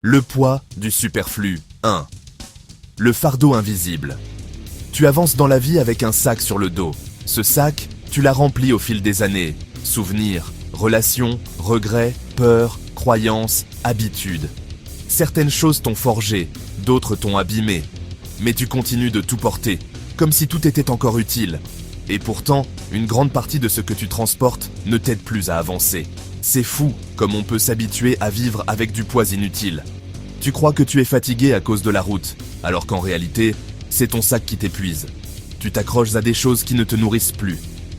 Le poids du superflu. 1. Le fardeau invisible. Tu avances dans la vie avec un sac sur le dos. Ce sac, tu l'as rempli au fil des années. Souvenirs, relations, regrets, peurs, croyances, habitudes. Certaines choses t'ont forgé, d'autres t'ont abîmé. Mais tu continues de tout porter, comme si tout était encore utile. Et pourtant, une grande partie de ce que tu transportes ne t'aide plus à avancer. C'est fou comme on peut s'habituer à vivre avec du poids inutile. Tu crois que tu es fatigué à cause de la route, alors qu'en réalité, c'est ton sac qui t'épuise. Tu t'accroches à des choses qui ne te nourrissent plus,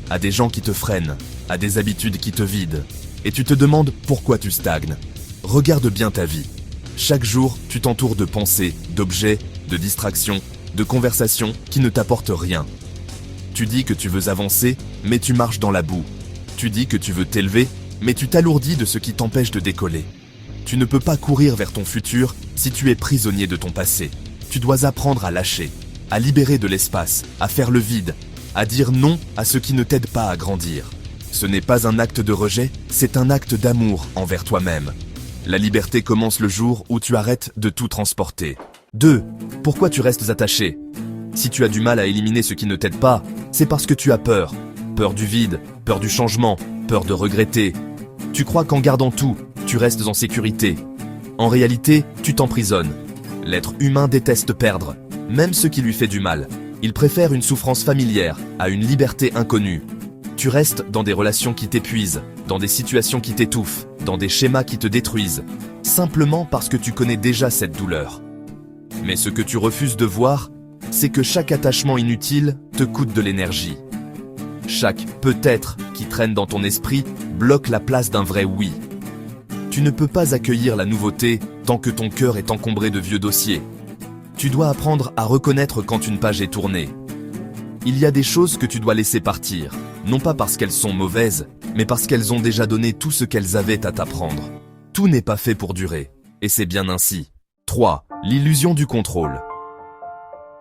à des gens qui te freinent, à des habitudes qui te vident. Et tu te demandes pourquoi tu stagnes. Regarde bien ta vie. Chaque jour, tu t'entoures de pensées, d'objets, de distractions, de conversations qui ne t'apportent rien. Tu dis que tu veux avancer, mais tu marches dans la boue. Tu dis que tu veux t'élever, mais tu t'alourdis de ce qui t'empêche de décoller. Tu ne peux pas courir vers ton futur si tu es prisonnier de ton passé. Tu dois apprendre à lâcher, à libérer de l'espace, à faire le vide, à dire non à ce qui ne t'aide pas à grandir. Ce n'est pas un acte de rejet, c'est un acte d'amour envers toi-même. La liberté commence le jour où tu arrêtes de tout transporter. 2. Pourquoi tu restes attaché ? Si tu as du mal à éliminer ce qui ne t'aide pas, c'est parce que tu as peur. Peur du vide, peur du changement, peur de regretter. Tu crois qu'en gardant tout, tu restes en sécurité. En réalité, tu t'emprisonnes. L'être humain déteste perdre, même ce qui lui fait du mal. Il préfère une souffrance familière à une liberté inconnue. Tu restes dans des relations qui t'épuisent, dans des situations qui t'étouffent, dans des schémas qui te détruisent, simplement parce que tu connais déjà cette douleur. Mais ce que tu refuses de voir, c'est que chaque attachement inutile te coûte de l'énergie. Chaque « peut-être » qui traîne dans ton esprit bloque la place d'un vrai « oui ». Tu ne peux pas accueillir la nouveauté tant que ton cœur est encombré de vieux dossiers. Tu dois apprendre à reconnaître quand une page est tournée. Il y a des choses que tu dois laisser partir, non pas parce qu'elles sont mauvaises, mais parce qu'elles ont déjà donné tout ce qu'elles avaient à t'apprendre. Tout n'est pas fait pour durer, et c'est bien ainsi. 3. L'illusion du contrôle.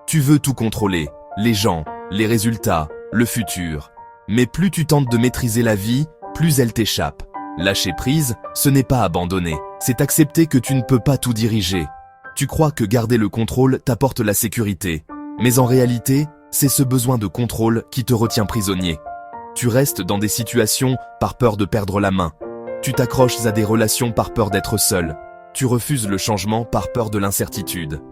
Tu veux tout contrôler, les gens, les résultats, le futur. Mais plus tu tentes de maîtriser la vie, plus elle t'échappe. Lâcher prise, ce n'est pas abandonner, c'est accepter que tu ne peux pas tout diriger. Tu crois que garder le contrôle t'apporte la sécurité, mais en réalité, c'est ce besoin de contrôle qui te retient prisonnier. Tu restes dans des situations par peur de perdre la main. Tu t'accroches à des relations par peur d'être seul. Tu refuses le changement par peur de l'incertitude.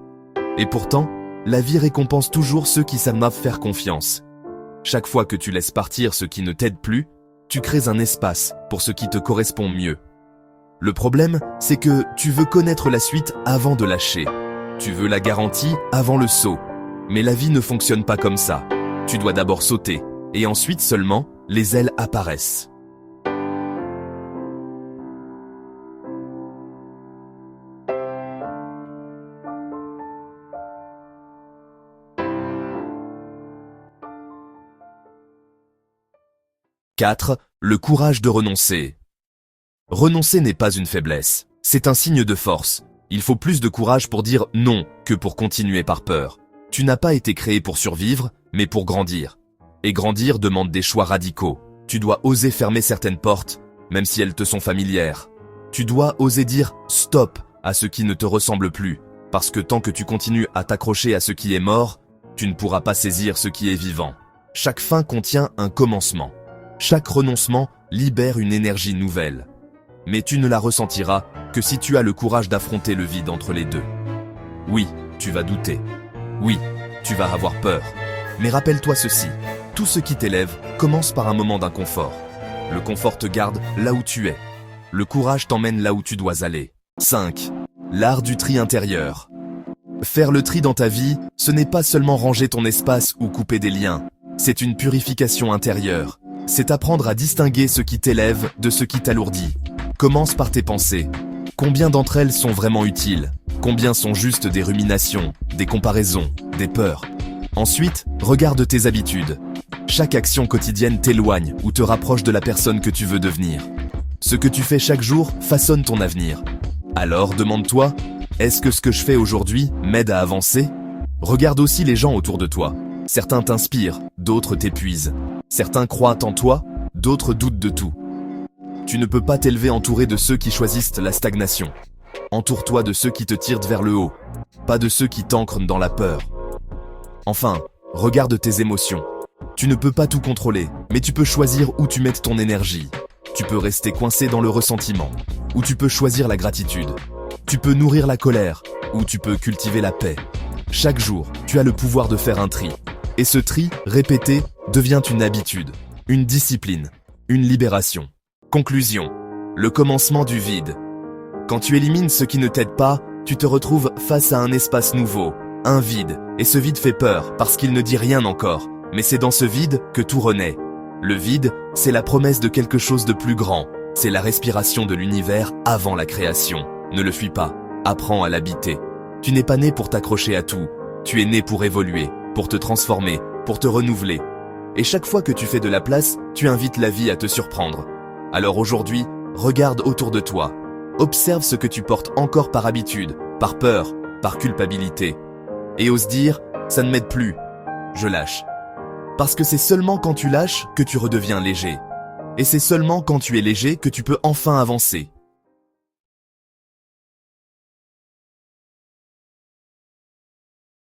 Et pourtant, la vie récompense toujours ceux qui savent faire confiance. Chaque fois que tu laisses partir ce qui ne t'aide plus, tu crées un espace pour ce qui te correspond mieux. Le problème, c'est que tu veux connaître la suite avant de lâcher. Tu veux la garantie avant le saut. Mais la vie ne fonctionne pas comme ça. Tu dois d'abord sauter, et ensuite seulement, les ailes apparaissent. « 4. Le courage de renoncer. Renoncer n'est pas une faiblesse, c'est un signe de force. Il faut plus de courage pour dire non que pour continuer par peur. Tu n'as pas été créé pour survivre, mais pour grandir. Et grandir demande des choix radicaux. Tu dois oser fermer certaines portes, même si elles te sont familières. Tu dois oser dire stop à ce qui ne te ressemble plus, parce que tant que tu continues à t'accrocher à ce qui est mort, tu ne pourras pas saisir ce qui est vivant. Chaque fin contient un commencement. Chaque renoncement libère une énergie nouvelle. Mais tu ne la ressentiras que si tu as le courage d'affronter le vide entre les deux. Oui, tu vas douter. Oui, tu vas avoir peur. Mais rappelle-toi ceci, tout ce qui t'élève commence par un moment d'inconfort. Le confort te garde là où tu es. Le courage t'emmène là où tu dois aller. 5. L'art du tri intérieur. Faire le tri dans ta vie, ce n'est pas seulement ranger ton espace ou couper des liens. C'est une purification intérieure. C'est apprendre à distinguer ce qui t'élève de ce qui t'alourdit. Commence par tes pensées. Combien d'entre elles sont vraiment utiles ? Combien sont juste des ruminations, des comparaisons, des peurs ? Ensuite, regarde tes habitudes. Chaque action quotidienne t'éloigne ou te rapproche de la personne que tu veux devenir. Ce que tu fais chaque jour façonne ton avenir. Alors demande-toi, est-ce que ce que je fais aujourd'hui m'aide à avancer ? Regarde aussi les gens autour de toi. Certains t'inspirent, d'autres t'épuisent. Certains croient en toi, d'autres doutent de tout. Tu ne peux pas t'élever entouré de ceux qui choisissent la stagnation. Entoure-toi de ceux qui te tirent vers le haut, pas de ceux qui t'ancrent dans la peur. Enfin, regarde tes émotions. Tu ne peux pas tout contrôler, mais tu peux choisir où tu mets ton énergie. Tu peux rester coincé dans le ressentiment, ou tu peux choisir la gratitude. Tu peux nourrir la colère, ou tu peux cultiver la paix. Chaque jour, tu as le pouvoir de faire un tri. Et ce tri, répété, devient une habitude, une discipline, une libération. Conclusion. Le commencement du vide. Quand tu élimines ce qui ne t'aide pas, tu te retrouves face à un espace nouveau, un vide, et ce vide fait peur parce qu'il ne dit rien encore. Mais c'est dans ce vide que tout renaît. Le vide, c'est la promesse de quelque chose de plus grand. C'est la respiration de l'univers avant la création. Ne le fuis pas, apprends à l'habiter. Tu n'es pas né pour t'accrocher à tout. Tu es né pour évoluer, pour te transformer, pour te renouveler. Et chaque fois que tu fais de la place, tu invites la vie à te surprendre. Alors aujourd'hui, regarde autour de toi. Observe ce que tu portes encore par habitude, par peur, par culpabilité. Et ose dire, ça ne m'aide plus. Je lâche. Parce que c'est seulement quand tu lâches que tu redeviens léger. Et c'est seulement quand tu es léger que tu peux enfin avancer.